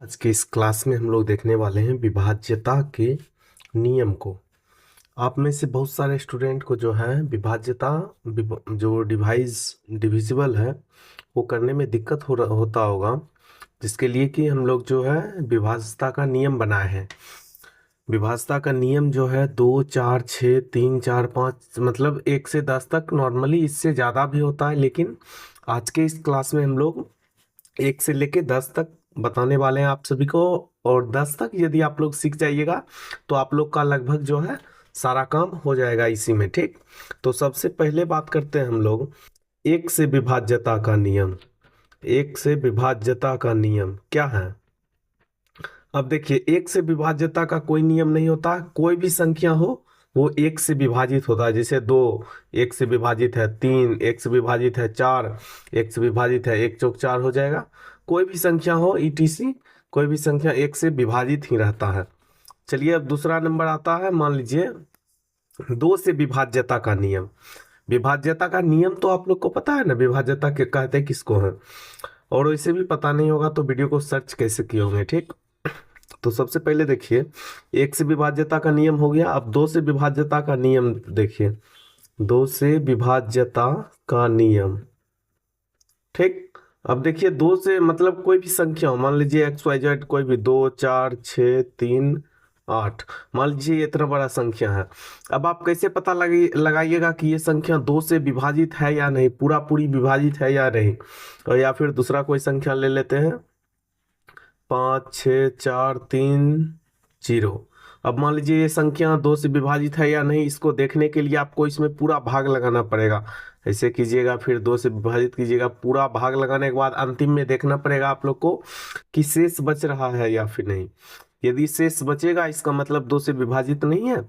आज के इस क्लास में हम लोग देखने वाले हैं विभाज्यता के नियम को। आप में से बहुत सारे स्टूडेंट को जो है विभाज्यता जो डिविजिबल है वो करने में दिक्कत होता होगा, जिसके लिए कि हम लोग जो है विभाज्यता का नियम बनाए हैं। विभाज्यता का नियम जो है 2 4 6 3 4 5 मतलब 1 से 10 तक, नॉर्मली इससे ज़्यादा भी होता है, लेकिन आज के इस क्लास में हम लोग 1 से लेके 10 तक बताने वाले हैं आप सभी को। और 10 तक यदि आप लोग सीख जाइएगा तो आप लोग का लगभग जो है सारा काम हो जाएगा इसी में, ठीक। तो सबसे पहले बात करते हैं हम लोग एक से विभाज्यता का नियम। एक से विभाज्यता का नियम क्या है? अब देखिए, एक से विभाज्यता का कोई नियम नहीं होता। कोई भी संख्या हो वो एक से विभाजित होता है। जैसे 2 एक से विभाजित है, 3 एक से विभाजित है, 4 एक से विभाजित है, 1 चौक 4 हो जाएगा। कोई भी संख्या हो ईटीसी, कोई भी संख्या एक से विभाजित ही रहता है। चलिए, अब दूसरा नंबर आता है, मान लीजिए 2 से विभाज्यता का नियम। विभाज्यता का नियम तो आप लोग को पता है ना, विभाज्यता के कहते किसको है। और वैसे भी पता नहीं होगा तो वीडियो को सर्च कैसे किए होंगे, ठीक। तो सबसे पहले देखिए, एक से विभाज्यता का नियम हो गया। अब 2 से विभाज्यता का नियम देखिए। 2 से विभाज्यता का नियम, ठीक। अब देखिए, 2 से मतलब कोई भी संख्या हो, मान लीजिए XYZ, कोई भी 2 4 6 3 8, मान लीजिए इतना बड़ा संख्या है। अब आप कैसे पता लगाइएगा कि ये संख्या 2 से विभाजित है या नहीं, पूरा पूरी विभाजित है या नहीं। और या फिर दूसरा कोई संख्या ले लेते हैं, 5 6 4 3 0। अब मान लीजिए ये संख्या 2 से विभाजित है या नहीं, इसको देखने के लिए आपको इसमें पूरा भाग लगाना पड़ेगा। ऐसे कीजिएगा, फिर 2 से विभाजित कीजिएगा, पूरा भाग लगाने के बाद अंतिम में देखना पड़ेगा आप लोग को कि शेष बच रहा है या फिर नहीं। यदि शेष बचेगा इसका मतलब 2 से विभाजित नहीं है,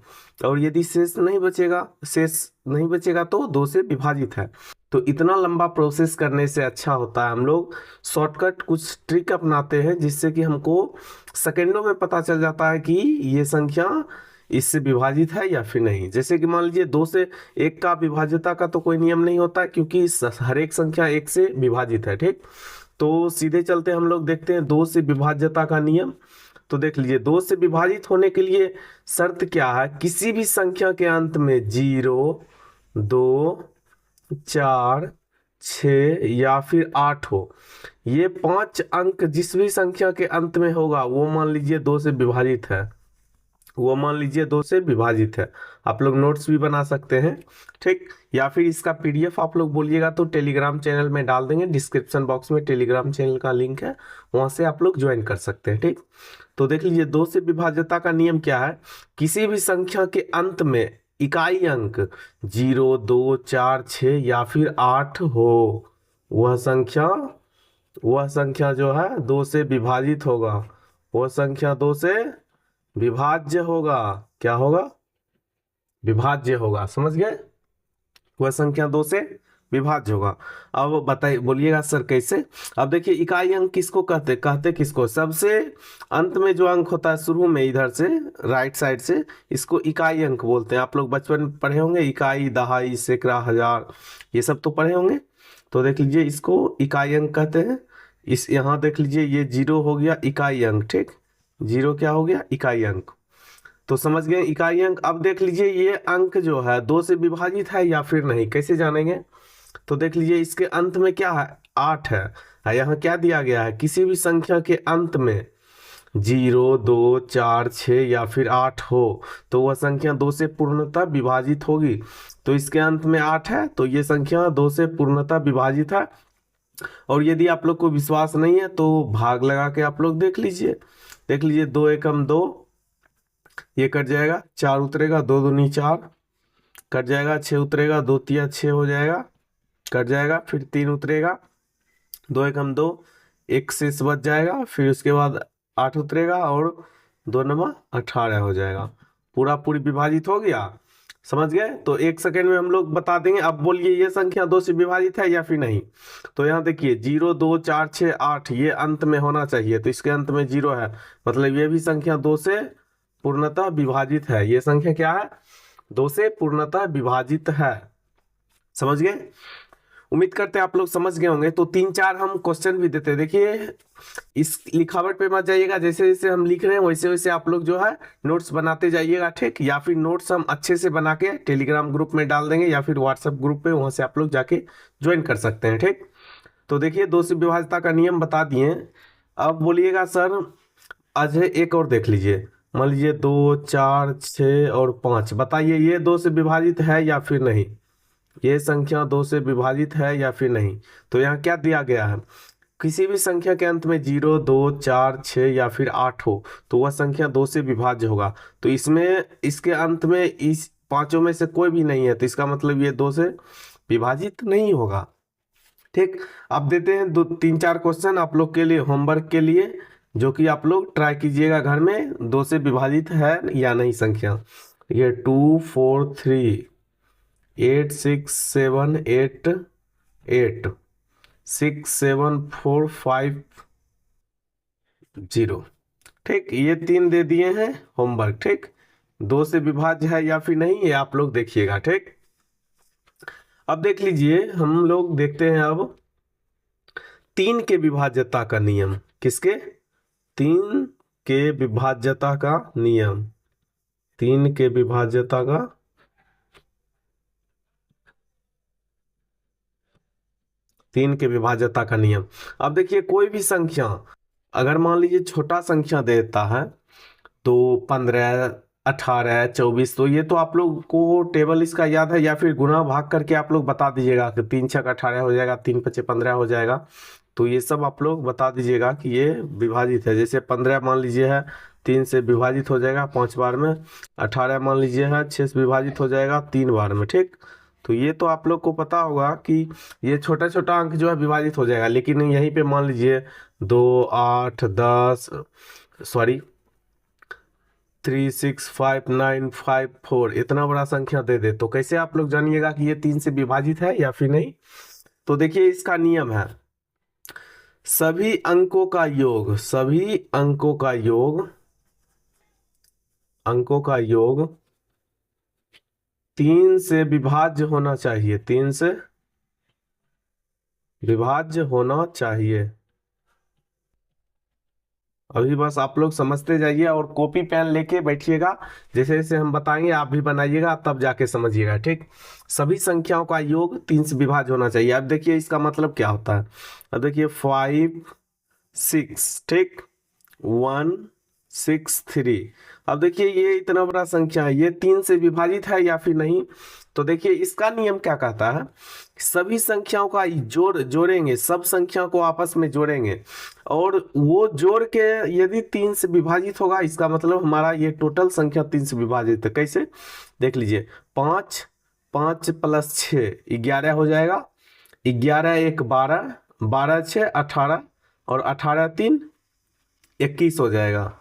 और यदि शेष नहीं बचेगा तो 2 से विभाजित है। तो इतना लंबा प्रोसेस करने से अच्छा होता है हम लोग शॉर्टकट कुछ ट्रिक अपनाते हैं, जिससे कि हमको सेकेंडों में पता चल जाता है कि ये संख्या इससे विभाजित है या फिर नहीं। जैसे कि मान लीजिए 2 से 1 का विभाज्यता का तो कोई नियम नहीं होता, क्योंकि हर एक संख्या 1 से विभाजित है, ठीक। तो सीधे चलते हम लोग देखते हैं 2 से विभाज्यता का नियम। तो देख लीजिए, 2 से विभाजित होने के लिए शर्त क्या है? किसी भी संख्या के अंत में 0 2 4 6 या फिर 8 हो, ये 5 अंक जिस भी संख्या के अंत में होगा वो मान लीजिए 2 से विभाजित है। वो मान लीजिए 2 से विभाजित है। आप लोग नोट्स भी बना सकते हैं, ठीक। या फिर इसका पीडीएफ आप लोग बोलिएगा तो टेलीग्राम चैनल में डाल देंगे, डिस्क्रिप्शन बॉक्स में टेलीग्राम चैनल का लिंक है, वहां से आप लोग ज्वाइन कर सकते हैं, ठीक। तो देख लीजिए, 2 से विभाज्यता का नियम क्या है? किसी भी संख्या के अंत में इकाई अंक 0 2 4 6 या फिर 8 हो, वह संख्या वह संख्या जो है 2 से विभाजित होगा। वह संख्या 2 से विभाज्य होगा। क्या होगा? विभाज्य होगा, समझ गए? वह संख्या 2 से विभाज्य होगा। अब बताइए, बोलिएगा सर कैसे? अब देखिए, इकाई अंक किसको कहते किसको? सबसे अंत में जो अंक होता है शुरू में, इधर से राइट साइड से, इसको इकाई अंक बोलते हैं। आप लोग बचपन में पढ़े होंगे, इकाई, दहाई, सैकड़ा, हजार, ये सब तो पढ़े होंगे। तो देख लीजिए, इसको इकाई अंक कहते हैं। इस यहाँ देख लीजिए, ये 0 हो गया इकाई अंक, ठीक। 0 क्या हो गया? इकाई अंक। तो समझ गए इकाई अंक। अब देख लीजिए, ये अंक जो है 2 से विभाजित है या फिर नहीं, कैसे जानेंगे? तो देख लीजिए, इसके अंत में क्या है? 8 है। यहाँ क्या दिया गया है? किसी भी संख्या के अंत में 0 2 4 6 या फिर 8 हो तो वह संख्या 2 से पूर्णतः विभाजित होगी। तो इसके अंत में 8 है, तो ये संख्या 2 से पूर्णतः विभाजित है। और यदि आप लोग को विश्वास नहीं है तो भाग लगा के आप लोग देख लीजिए। देख लीजिए, 2 एकम 2, ये कट जाएगा, 4 उतरेगा, 2 दूनी 4, कट जाएगा, 6 उतरेगा, 2 तिया 6 हो जाएगा, कट जाएगा, फिर 3 उतरेगा, 2 एकम 2, 1 शेष बच जाएगा, फिर उसके बाद 8 उतरेगा और 2 नमा 18 हो जाएगा। पूरा पूरी विभाजित हो गया, समझ गए? तो 1 सेकेंड में हम लोग बता देंगे। अब बोलिए, ये संख्या 2 से विभाजित है या फिर नहीं? तो यहाँ देखिए, 0 2 4 6 8 ये अंत में होना चाहिए, तो इसके अंत में 0 है, मतलब ये भी संख्या 2 से पूर्णतः विभाजित है। ये संख्या क्या है? 2 से पूर्णतः विभाजित है, समझ गए? उम्मीद करते हैं आप लोग समझ गए होंगे। तो 3-4 हम क्वेश्चन भी देते हैं। देखिए इस लिखावट पे मत जाइएगा, जैसे जैसे हम लिख रहे हैं वैसे वैसे आप लोग जो है नोट्स बनाते जाइएगा, ठीक। या फिर नोट्स हम अच्छे से बना के टेलीग्राम ग्रुप में डाल देंगे या फिर व्हाट्सएप ग्रुप पे, वहां से आप लोग जाके ज्वाइन कर सकते हैं, ठीक। तो देखिए दो से विभाज्यता का नियम बता दिए। अब बोलिएगा सर आज है एक और देख लीजिए, मान लीजिए 2, 4, 6 और 5, बताइए ये दो से विभाजित है या फिर नहीं। ये संख्या दो से विभाजित है या फिर नहीं। तो यहाँ क्या दिया गया है, किसी भी संख्या के अंत में 0, 2, 4, 6 या फिर 8 हो तो वह संख्या दो से विभाज्य होगा। तो इसमें इसके अंत में इस पांचों में से कोई भी नहीं है, तो इसका मतलब ये दो से विभाजित नहीं होगा, ठीक। अब देते हैं 2-3-4 क्वेश्चन आप लोग के लिए होमवर्क के लिए, जो कि आप लोग ट्राई कीजिएगा घर में, दो से विभाजित है या नहीं संख्या। ये 2, 4, 3, 8, 6, 7, 8, 8, 6, 7, 4, 5, 0, ठीक। ये 3 दे दिए हैं होमवर्क, ठीक। दो से विभाज्य है या फिर नहीं ये आप लोग देखिएगा, ठीक। अब देख लीजिए हम लोग देखते हैं अब 3 के विभाज्यता का नियम। किसके? 3 के विभाज्यता का नियम। 3 के विभाज्यता का नियम। अब देखिए कोई भी संख्या अगर मान लीजिए छोटा संख्या देता है तो 15, 18, 24, तो ये तो आप लोग को टेबल इसका याद है, या फिर गुणा भाग करके आप लोग बता दीजिएगा कि 3 छक 18 हो जाएगा, 3 पचे 15 हो जाएगा। तो ये सब आप लोग बता दीजिएगा कि ये विभाजित है। जैसे 15 मान लीजिए है 3 से विभाजित हो जाएगा 5 बार में, 18 मान लीजिए है 6 से विभाजित हो जाएगा 3 बार में, ठीक। तो ये तो आप लोग को पता होगा कि ये छोटा छोटा अंक जो है विभाजित हो जाएगा, लेकिन यहीं पे मान लीजिए 2, 8, 10, सॉरी 3, 6, 5, 9, 5, 4 इतना बड़ा संख्या दे दे तो कैसे आप लोग जानिएगा कि ये 3 से विभाजित है या फिर नहीं। तो देखिए इसका नियम है सभी अंकों का योग, सभी अंकों का योग, अंकों का योग 3 से विभाज्य होना चाहिए, 3 से विभाज्य होना चाहिए। अभी बस आप लोग समझते जाइए और कॉपी पेन लेके बैठिएगा, जैसे जैसे हम बताएंगे आप भी बनाइएगा तब जाके समझिएगा, ठीक। सभी संख्याओं का योग 3 से विभाज्य होना चाहिए। अब देखिए इसका मतलब क्या होता है। अब देखिए 5, 6, ठीक, 1, 6, 3। अब देखिए ये इतना बड़ा संख्या है, ये 3 से विभाजित है या फिर नहीं। तो देखिए इसका नियम क्या कहता है, सभी संख्याओं का जोड़ेंगे, सब संख्याओं को आपस में जोड़ेंगे और वो जोड़ के यदि 3 से विभाजित होगा, इसका मतलब हमारा ये टोटल संख्या 3 से विभाजित है। कैसे देख लीजिए, 5, 5 + 6 11 हो जाएगा, 11 1 12, 12 6 18 और 18 3 21 हो जाएगा।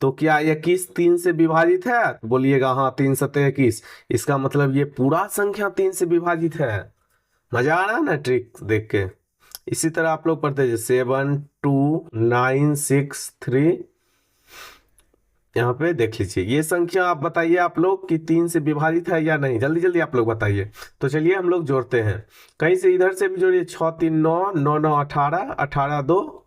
तो क्या 21 3 से विभाजित है? बोलिएगा हाँ 3 7 21। इसका मतलब ये पूरा संख्या 3 से विभाजित है। मजा आ रहा है ना ट्रिक देख के। इसी तरह आप लोग पढ़ते हैं 7 2 9 6 3। यहाँ पे देख लीजिए ये संख्या आप बताइए आप लोग कि 3 से विभाजित है या नहीं, जल्दी जल्दी आप लोग बताइए। तो चलिए हम लोग जोड़ते हैं, कहीं से इधर से भी जोड़िए। 6 3 9, 9 9 18, 18 2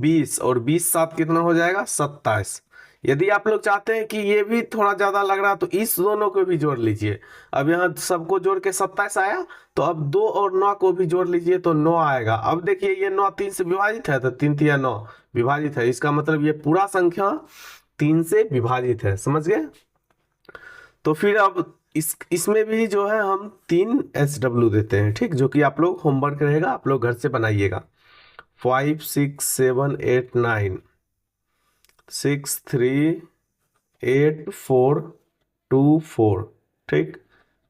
20 और 20 7 कितना हो जाएगा 27। यदि आप लोग चाहते हैं कि ये भी थोड़ा ज्यादा लग रहा तो इस दोनों को भी जोड़ लीजिए। अब यहाँ सबको जोड़ के 27 आया, तो अब 2 और 9 को भी जोड़ लीजिए तो 9 आएगा। अब देखिए ये 9 3 से विभाजित है तो 3 3 9 विभाजित है, इसका मतलब ये पूरा संख्या 3 से विभाजित है। समझ गए? तो फिर अब इसमें भी जो है हम 3 SW देते हैं, ठीक, जो कि आप लोग होमवर्क रहेगा, आप लोग घर से बनाइएगा। 5 6 7 8 9 6 3 8 4 2 4, ठीक,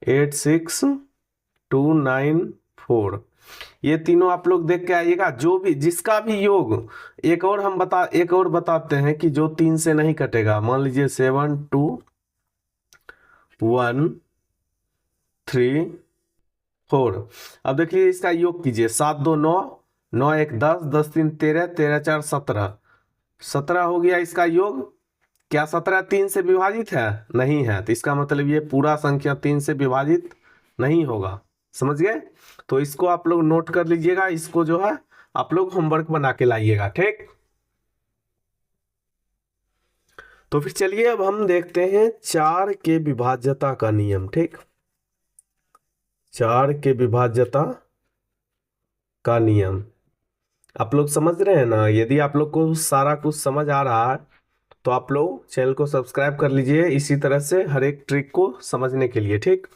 8 6 2 9 4। ये तीनों आप लोग देख के आइएगा, जो भी जिसका भी योग एक और बताते हैं कि जो 3 से नहीं कटेगा। मान लीजिए 7 2 1 3 4। अब देखिए इसका योग कीजिए, 7 2 9, 9 1 10, 10 3 13, 13 4 17, 17 हो गया इसका योग। क्या 17 3 से विभाजित है? नहीं है, तो इसका मतलब ये पूरा संख्या 3 से विभाजित नहीं होगा। समझ गए? तो इसको आप लोग नोट कर लीजिएगा, इसको जो है आप लोग होमवर्क बना के लाइएगा, ठीक। तो फिर चलिए अब हम देखते हैं चार के विभाज्यता का नियम, ठीक। चार के विभाज्यता का नियम आप लोग समझ रहे हैं ना? यदि आप लोग को सारा कुछ समझ आ रहा है तो आप लोग चैनल को सब्सक्राइब कर लीजिए, इसी तरह से हर एक ट्रिक को समझने के लिए, ठीक।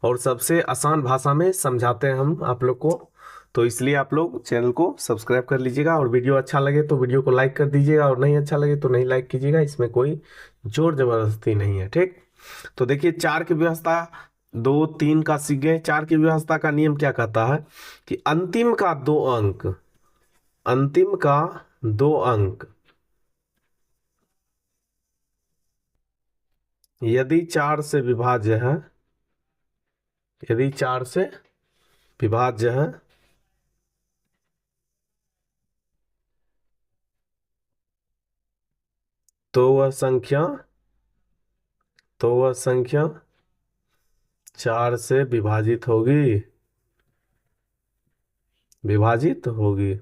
और सबसे आसान भाषा में समझाते हैं हम आप लोग को, तो इसलिए आप लोग चैनल को सब्सक्राइब कर लीजिएगा। और वीडियो अच्छा लगे तो वीडियो को लाइक कर दीजिएगा, और नहीं अच्छा लगे तो नहीं लाइक कीजिएगा, इसमें कोई जोर जबरदस्ती नहीं है, ठीक। तो देखिए चार की व्यवस्था, दो तीन का सीख गए। चार की व्यवस्था का नियम क्या कहता है कि अंतिम का दो अंक यदि चार से विभाज्य है, यदि चार से विभाज्य है तो वह संख्या चार से विभाजित होगी।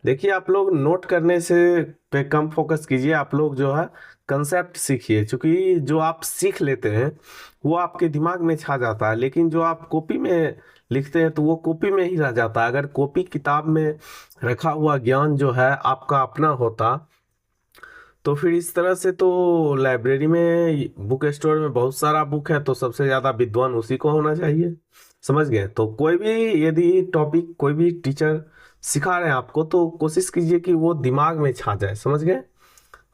देखिए आप लोग नोट करने से पे कम फोकस कीजिए, आप लोग जो है कंसेप्ट सीखिए, क्योंकि जो आप सीख लेते हैं वो आपके दिमाग में छा जाता है, लेकिन जो आप कॉपी में लिखते हैं तो वो कॉपी में ही रह जाता है। अगर कॉपी किताब में रखा हुआ ज्ञान जो है आपका अपना होता तो फिर इस तरह से तो लाइब्रेरी में, बुक स्टोर में बहुत सारा बुक है तो सबसे ज़्यादा विद्वान उसी को होना चाहिए। समझ गए? तो कोई भी यदि टॉपिक कोई भी टीचर सिखा रहे हैं आपको तो कोशिश कीजिए कि वो दिमाग में छा जाए। समझ गए?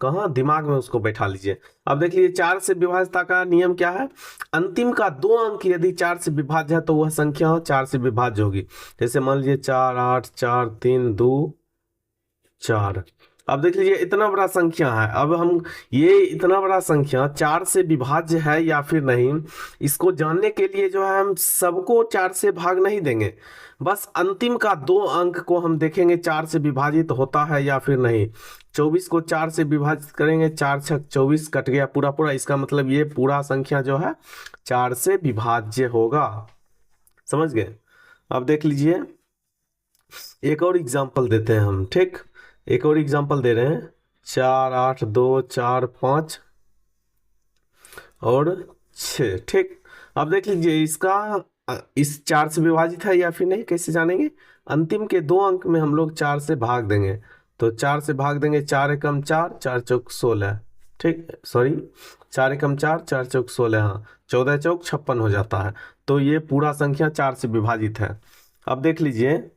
कहाँ दिमाग में उसको बैठा लीजिए। अब देख लीजिए चार से विभाज्यता का नियम क्या है। अंतिम का दो अंक यदि चार से विभाज्य है तो वह संख्या चार से विभाज्य होगी। जैसे मान लीजिए 4 8 4 3 2 4। अब देख लीजिए इतना बड़ा संख्या है, अब हम ये इतना बड़ा संख्या चार से विभाज्य है या फिर नहीं, इसको जानने के लिए जो है हम सबको चार से भाग नहीं देंगे, बस अंतिम का दो अंक को हम देखेंगे चार से विभाजित होता है या फिर नहीं। 24 को चार से विभाजित करेंगे, 4 छक 24 कट गया पूरा पूरा, इसका मतलब ये पूरा संख्या जो है चार से विभाज्य होगा। समझ गए? अब देख लीजिए एक और एग्जाम्पल देते हैं हम, ठीक। एक और एग्जाम्पल दे रहे हैं, 4 8 2 4 5 और 6, ठीक। अब देख लीजिए इसका इस चार से विभाजित है या फिर नहीं, कैसे जानेंगे? अंतिम के दो अंक में हम लोग चार से भाग देंगे, तो चार से भाग देंगे, 4 एकम 4 4 चौक 16, ठीक। सॉरी 4 एकम 4 4 चौक 16, हाँ 14 चौक 56 हो जाता है। तो ये पूरा संख्या चार से विभाजित है। अब देख लीजिए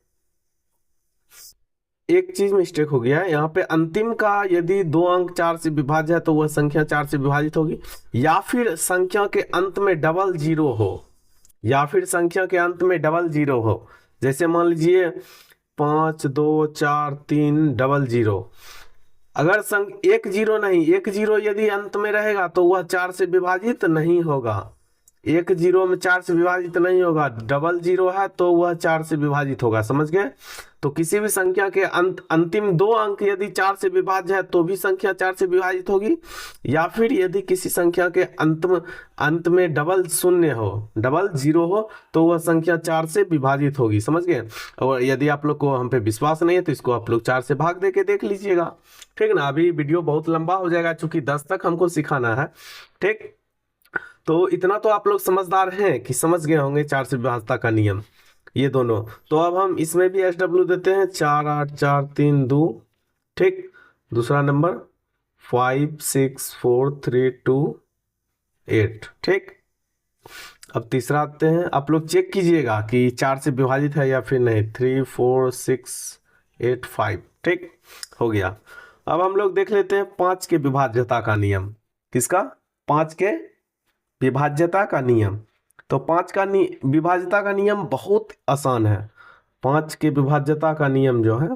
एक चीज मिस्टेक हो गया है यहाँ पे, अंतिम का यदि दो अंक चार से विभाज्य है तो वह संख्या चार से विभाजित होगी, या फिर संख्या के अंत में डबल जीरो हो, या फिर संख्या के अंत में डबल जीरो हो। जैसे मान लीजिए 5 2 4 3 डबल जीरो, अगर संग एक जीरो नहीं, एक जीरो यदि अंत में रहेगा तो वह चार से विभाजित नहीं होगा। एक जीरो में चार से विभाजित नहीं होगा, डबल जीरो है तो वह चार से विभाजित होगा। समझ गए? तो किसी भी संख्या के अंतिम दो अंक यदि चार से विभाज्य है तो भी संख्या चार से विभाजित होगी, या फिर यदि किसी संख्या के अंत में डबल शून्य हो, डबल जीरो हो, तो वह संख्या चार से विभाजित होगी। समझ गए? और यदि आप लोग को हम पे विश्वास नहीं है तो इसको आप लोग चार से भाग दे के देख लीजिएगा, ठीक ना। अभी वीडियो बहुत लंबा हो जाएगा चूंकि 10 तक हमको सिखाना है, ठीक। तो इतना तो आप लोग समझदार हैं कि समझ गए होंगे चार से विभाज्यता का नियम, ये दोनों। तो अब हम इसमें भी SW देते हैं, 4 8 4 3 2, ठीक। दूसरा नंबर 5 6 4 3 2 8, ठीक। अब तीसरा आते हैं, आप लोग चेक कीजिएगा कि चार से विभाजित है या फिर नहीं। 3 4 6 8 5, ठीक हो गया। अब हम लोग देख लेते हैं पांच के विभाज्यता का नियम। किसका? पांच के विभाज्यता का नियम। तो पांच का विभाज्यता का नियम बहुत आसान है। पांच के विभाज्यता का नियम जो है,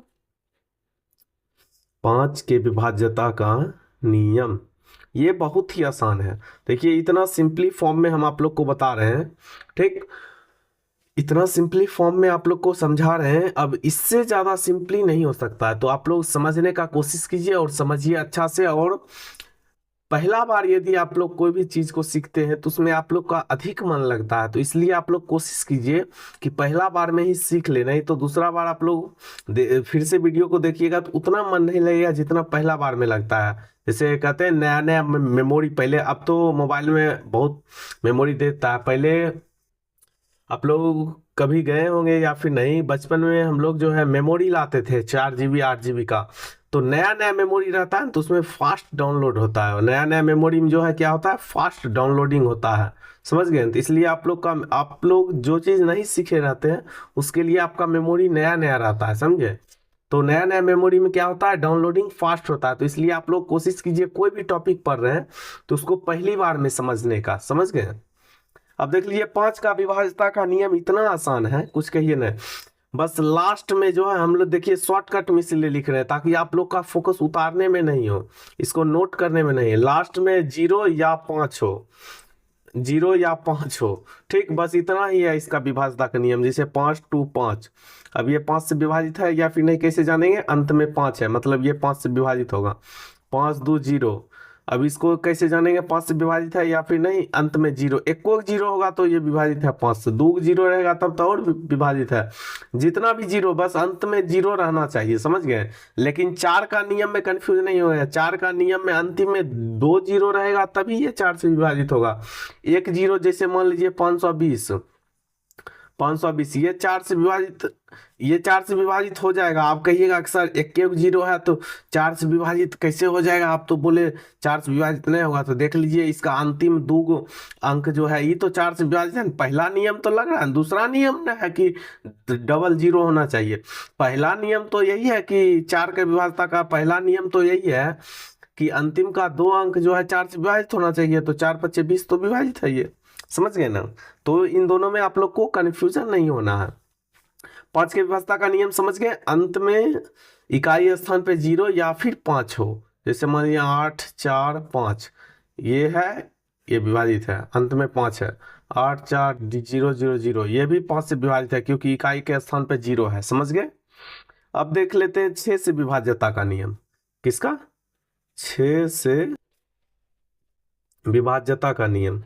पांच के विभाज्यता का नियम ये बहुत ही आसान है। देखिए इतना सिंपली फॉर्म में हम आप लोग को बता रहे हैं, ठीक। इतना सिंपली फॉर्म में आप लोग को समझा रहे हैं, अब इससे ज़्यादा सिंपली नहीं हो सकता है। तो आप लोग समझने का कोशिश कीजिए और समझिए अच्छा से, और पहला बार यदि आप लोग कोई भी चीज को सीखते हैं तो उसमें आप लोग का अधिक मन लगता है, तो इसलिए आप लोग कोशिश कीजिए कि पहला बार में ही सीख ले, नहीं तो दूसरा बार आप लोग फिर से वीडियो को देखिएगा तो उतना मन नहीं लगेगा जितना पहला बार में लगता है। जैसे कहते हैं नया नया मेमोरी, पहले अब तो मोबाइल में बहुत मेमोरी देता है, पहले आप लोग कभी गए होंगे या फिर नहीं, बचपन में हम लोग जो है मेमोरी लाते थे 4 GB 8 GB का, तो नया नया मेमोरी रहता है तो उसमें फास्ट डाउनलोड होता है, नया नया मेमोरी में जो है क्या होता है, फास्ट डाउनलोडिंग होता है, समझ गए। तो इसलिए आप लोग जो चीज़ नहीं सीखे रहते हैं उसके लिए आपका मेमोरी नया नया रहता है, समझे। तो नया नया मेमोरी में क्या होता है, डाउनलोडिंग फास्ट होता है, तो इसलिए आप लोग कोशिश कीजिए कोई भी टॉपिक पढ़ रहे हैं तो उसको पहली बार में समझने का, समझ गए। अब देख लीजिए 5 का विभाज्यता का नियम इतना आसान है, कुछ कहिए नहीं, बस लास्ट में जो है हम लोग देखिए शॉर्टकट में इसलिए लिख रहे हैं ताकि आप लोग का फोकस उतारने में नहीं हो, इसको नोट करने में नहीं है, लास्ट में 0 या 5 हो, 0 या 5 हो, ठीक, बस इतना ही है इसका विभाज्यता का नियम। जैसे 5 2 5, अब ये 5 से विभाजित है या फिर नहीं कैसे जानेंगे, अंत में 5 है मतलब ये 5 से विभाजित होगा, 5 2 0। अब इसको कैसे जानेंगे 5 से विभाजित है या फिर नहीं, अंत में 0, एक को 0 होगा तो ये विभाजित है 5 से, 2 0 रहेगा तब तो और विभाजित है, जितना भी 0 बस अंत में 0 रहना चाहिए, समझ गए। लेकिन 4 का नियम में कंफ्यूज नहीं होगा, 4 का नियम में अंतिम में 2 0 रहेगा तभी ये 4 से विभाजित होगा। 1 0 जैसे मान लीजिए 520, 520 ये 4 से विभाजित हो जाएगा। आप कहिएगा अक्सर 1 1 0 है तो 4 से विभाजित कैसे हो जाएगा, आप तो बोले 4 से विभाजित नहीं होगा, तो देख लीजिए इसका अंतिम 2 अंक जो है ये तो 4 से विभाजित है, पहला नियम तो लग रहा है, दूसरा नियम ना है कि डबल 0 होना चाहिए, पहला नियम तो यही है कि 4 के विभाज्यता का पहला नियम तो यही है कि अंतिम का 2 अंक जो है 4 से विभाजित होना चाहिए, तो 4 5 20 तो विभाजित है, ये समझ गए ना। तो इन दोनों में आप लोग को कंफ्यूजन नहीं होना है। 5 के विभाज्यता का नियम समझ गए, अंत में इकाई स्थान पे 0 या फिर 5 हो, जैसे मान लीजिए 8 4 5 ये है, ये विभाजित है, अंत में 5 है, 8 4 0 0 0 ये भी 5 से विभाजित है क्योंकि इकाई के स्थान पे 0 है, समझ गए। अब देख लेते हैं 6 से विभाज्यता का नियम, किसका, 6 से विभाज्यता का नियम,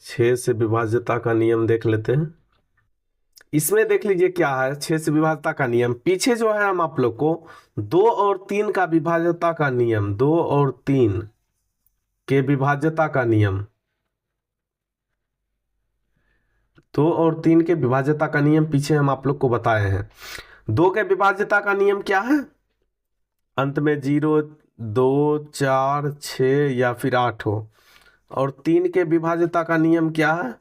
6 से विभाज्यता का नियम देख लेते हैं। इसमें देख लीजिए क्या है 6 से विभाज्यता का नियम, पीछे जो है हम आप लोग को 2 और 3 का विभाज्यता का नियम, 2 और 3 के विभाज्यता का नियम, 2 और 3 के विभाज्यता का नियम पीछे हम आप लोग को बताए हैं। 2 के विभाज्यता का नियम क्या है, अंत में 0 2 4 6 या फिर 8 हो, और 3 के विभाज्यता का नियम क्या है,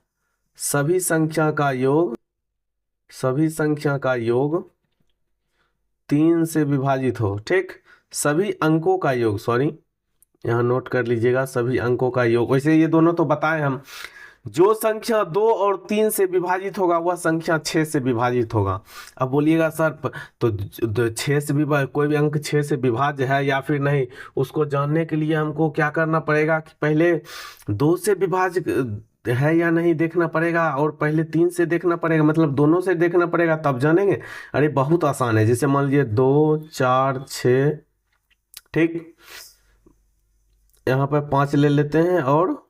सभी संख्या का योग, सभी संख्या का योग 3 से विभाजित हो, ठीक, सभी अंकों का योग, सॉरी यहाँ नोट कर लीजिएगा, सभी अंकों का योग, वैसे ये दोनों तो बताए हम, जो संख्या 2 और 3 से विभाजित होगा वह संख्या 6 से विभाजित होगा। अब बोलिएगा सर तो 6 से कोई भी अंक 6 से विभाज्य है या फिर नहीं, उसको जानने के लिए हमको क्या करना पड़ेगा कि पहले 2 से विभाज्य है या नहीं देखना पड़ेगा और पहले 3 से देखना पड़ेगा, मतलब दोनों से देखना पड़ेगा तब जानेंगे। अरे बहुत आसान है, जैसे मान लीजिए 2 4 6, ठीक, यहाँ पर 5 ले लेते हैं और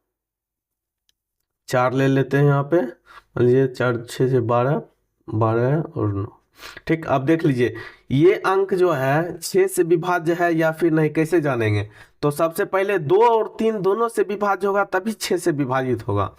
4 ले लेते हैं, यहाँ पे मान लीजिए 4 6 से 12 12 और 9, ठीक। अब देख लीजिए ये अंक जो है 6 से विभाज्य है या फिर नहीं कैसे जानेंगे, तो सबसे पहले 2 और 3 दोनों से विभाज्य होगा तभी 6 से विभाजित होगा।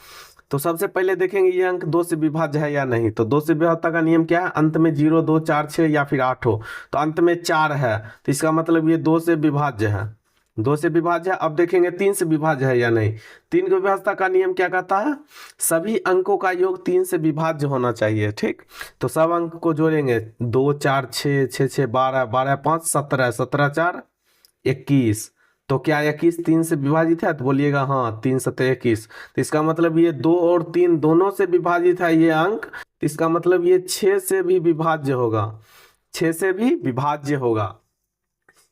तो सबसे पहले देखेंगे ये अंक 2 से विभाज्य है या नहीं, तो 2 से विभाज्यता का नियम क्या है, अंत में 0 2 4 6 या फिर 8 हो, तो अंत में 4 है तो इसका मतलब ये 2 से विभाज्य है, 2 से विभाज्य है। अब देखेंगे 3 से विभाज्य है या नहीं, 3 की विभाज्यता का नियम क्या कहता है, सभी अंकों का योग 3 से विभाज्य होना चाहिए, ठीक। तो सब अंक को जोड़ेंगे, 2 4 6 6 6 12 12 5 17 17 4 21, तो क्या 21 3 से विभाजित है, तो बोलिएगा हाँ 3 7 21, तो इसका मतलब ये 2 और 3 दोनों से विभाजित है ये अंक, इसका मतलब ये 6 से भी विभाज्य होगा, 6 से भी विभाज्य होगा,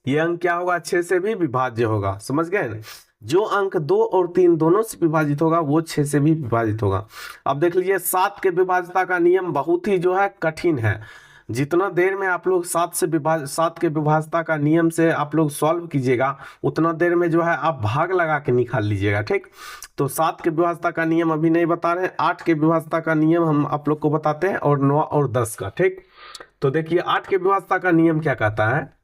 ये अंक क्या होगा, 6 से भी विभाज्य होगा, समझ गए ना। जो अंक 2 और 3 दोनों से विभाजित होगा वो 6 से भी विभाजित होगा। अब देख लीजिए 7 के विभाज्यता का नियम बहुत ही जो है कठिन है, जितना देर में आप लोग सात के विभाज्यता का नियम से आप लोग सॉल्व कीजिएगा, उतना देर में जो है आप भाग लगा के निकाल लीजिएगा। ठीक, तो 7 के विभाज्यता का नियम अभी नहीं बता रहे हैं, 8 के विभाज्यता का नियम हम आप लोग को बताते हैं, और 9 और 10 का। ठीक, तो देखिए 8 के विभाज्यता का नियम क्या कहता है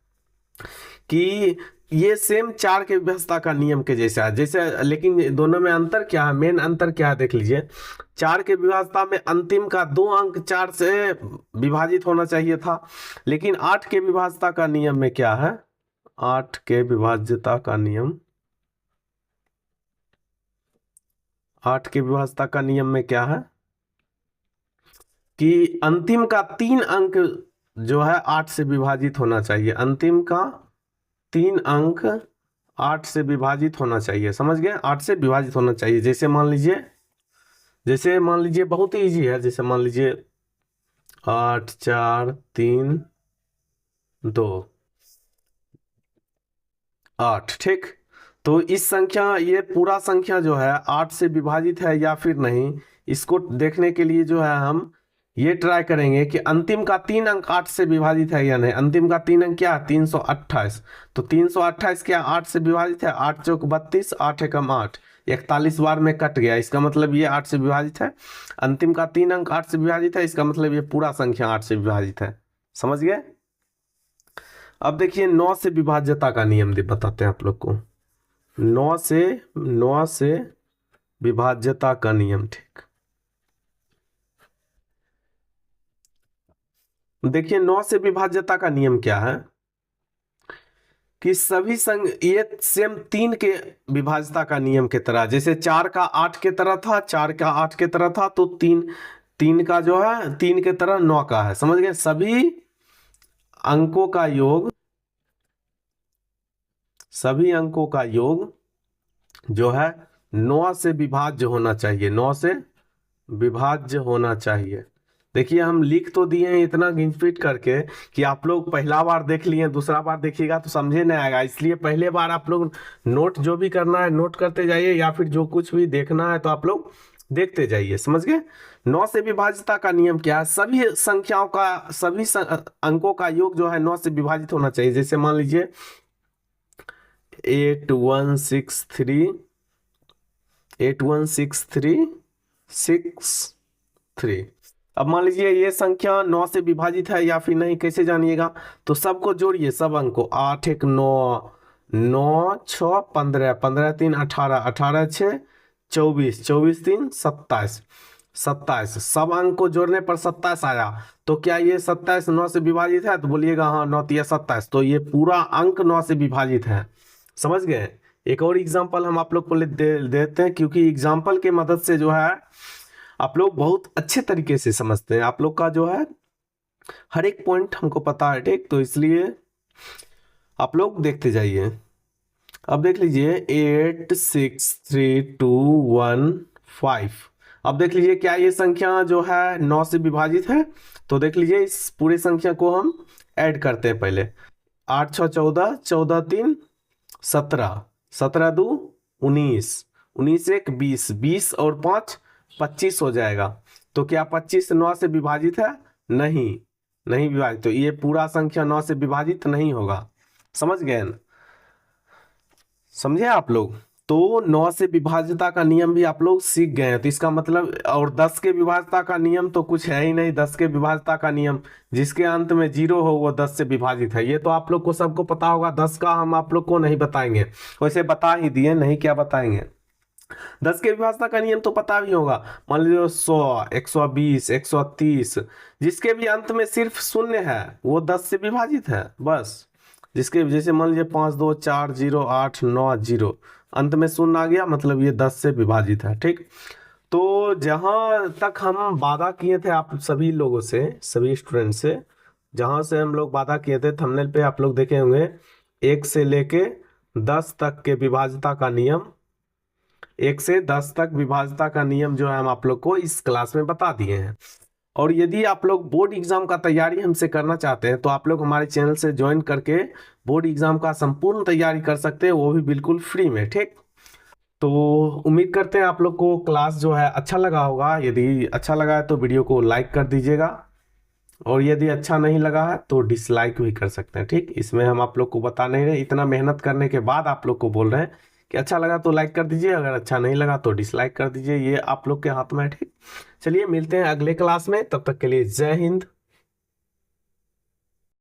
कि ये सेम 4 के विभाज्यता का नियम के जैसा है, जैसे, लेकिन दोनों में अंतर क्या है, मेन अंतर क्या है देख लीजिए। 4 के विभाज्यता में अंतिम का 2 अंक 4 से विभाजित होना चाहिए था, लेकिन 8 के विभाज्यता का नियम में क्या है, 8 के विभाज्यता का नियम, 8 के विभाज्यता का नियम में क्या है कि अंतिम का 3 अंक जो है 8 से विभाजित होना चाहिए, अंतिम का 3 अंक 8 से विभाजित होना चाहिए। समझ गए, 8 से विभाजित होना चाहिए। जैसे मान लीजिए बहुत ही इजी है, जैसे मान लीजिए 8 4 3 2 8। ठीक, तो इस संख्या, ये पूरा संख्या जो है 8 से विभाजित है या फिर नहीं, इसको देखने के लिए जो है हम ये ट्राई करेंगे कि अंतिम का 3 अंक 8 से विभाजित है या नहीं। अंतिम का 3 अंक क्या है, 328। तो 328 क्या 8 से विभाजित है, 8 चौक 32, 8 एकम 8, 41 बार में कट गया, इसका मतलब ये 8 से विभाजित है। अंतिम का 3 अंक 8 से विभाजित है, इसका मतलब ये पूरा संख्या 8 से विभाजित है। समझ गए। अब देखिए 9 से विभाज्यता का नियम बताते हैं आप लोग को। 9 से विभाज्यता का नियम। ठीक, देखिए 9 से विभाज्यता का नियम क्या है कि सभी संग, ये सेम 3 के विभाज्यता का नियम के तरह, जैसे 4 का 8 के तरह था, 4 का 8 के तरह था, तो 3 का जो है 3 के तरह 9 का है। समझ गए, सभी अंकों का योग, सभी अंकों का योग जो है 9 से विभाज्य होना चाहिए, 9 से विभाज्य होना चाहिए। देखिए हम लिख तो दिए हैं इतना गिनफिट करके कि आप लोग पहला बार देख लिए, दूसरा बार देखिएगा तो समझे नहीं आएगा, इसलिए पहले बार आप लोग नोट जो भी करना है नोट करते जाइए, या फिर जो कुछ भी देखना है तो आप लोग देखते जाइए। समझ गए। 9 से विभाज्यता का नियम क्या है, सभी संख्याओं का, सभी अंकों का योग जो है 9 से विभाजित होना चाहिए। जैसे मान लीजिए 8163 अब मान लीजिए ये संख्या 9 से विभाजित है या फिर नहीं, कैसे जानिएगा, तो सबको जोड़िए, सब अंक को, 8 1 9, 9 6 15, 15 3 18, 18 6 24, 24 3 27, 27, सब अंक को जोड़ने पर 27 आया। तो क्या ये 27 9 से विभाजित है, तो बोलिएगा हाँ 9 तिया 27, तो ये पूरा अंक 9 से विभाजित है। समझ गए। एक और एग्जांपल हम आप लोग को देते हैं, क्योंकि एग्जांपल के मदद से जो है आप लोग बहुत अच्छे तरीके से समझते हैं, आप लोग का जो है हर एक पॉइंट हमको पता है। ठीक, तो इसलिए आप लोग देखते जाइए। अब देख लीजिए 8 6 3 2 1 5। अब देख लीजिए क्या ये संख्या जो है 9 से विभाजित है, तो देख लीजिए इस पूरे संख्या को हम ऐड करते हैं पहले। 8 6 14, 14 3 17, 17 2 19, 19 1 20, 20 और 5 25 हो जाएगा। तो क्या 25 9 से विभाजित है, नहीं, नहीं विभाजित, तो ये पूरा संख्या 9 से विभाजित नहीं होगा। समझ गए ना, समझे आप लोग। तो 9 से विभाज्यता का नियम भी आप लोग सीख गए हैं, तो इसका मतलब, और 10 के विभाज्यता का नियम तो कुछ है ही नहीं। 10 के विभाज्यता का नियम जिसके अंत में 0 हो वो 10 से विभाजित है, ये तो आप लोग को सबको पता होगा। 10 का हम आप लोग को नहीं बताएंगे, वैसे बता ही दिए, नहीं क्या बताएंगे। 10 के विभाज्यता का नियम तो पता भी होगा, मान लीजिए 100 120 130, जिसके भी अंत में सिर्फ शून्य है वो 10 से विभाजित है बस। जिसके, जैसे मान लीजिए 5 2 4 0 8 9 0, अंत में शून्य आ गया, मतलब ये 10 से विभाजित है। ठीक, तो जहां तक हम वादा किए थे आप सभी लोगों से, सभी स्टूडेंट से, जहां से हम लोग वादा किए थे, थंबनेल पे आप लोग देखे होंगे, 1 से लेके 10 तक के विभाज्यता का नियम, 1 से 10 तक विभाज्यता का नियम जो है हम आप लोग को इस क्लास में बता दिए हैं। और यदि आप लोग बोर्ड एग्जाम का तैयारी हमसे करना चाहते हैं, तो आप लोग हमारे चैनल से ज्वाइन करके बोर्ड एग्जाम का संपूर्ण तैयारी कर सकते हैं, वो भी बिल्कुल फ्री में। ठीक, तो उम्मीद करते हैं आप लोग को क्लास जो है अच्छा लगा होगा। यदि अच्छा लगा है तो वीडियो को लाइक कर दीजिएगा, और यदि अच्छा नहीं लगा है तो डिसलाइक भी कर सकते हैं। ठीक, इसमें हम आप लोग को बता नहीं रहे, इतना मेहनत करने के बाद आप लोग को बोल रहे हैं कि अच्छा लगा तो लाइक कर दीजिए, अगर अच्छा नहीं लगा तो डिसलाइक कर दीजिए, ये आप लोग के हाथ में है। ठीक, चलिए मिलते हैं अगले क्लास में, तब तक के लिए जय हिंद।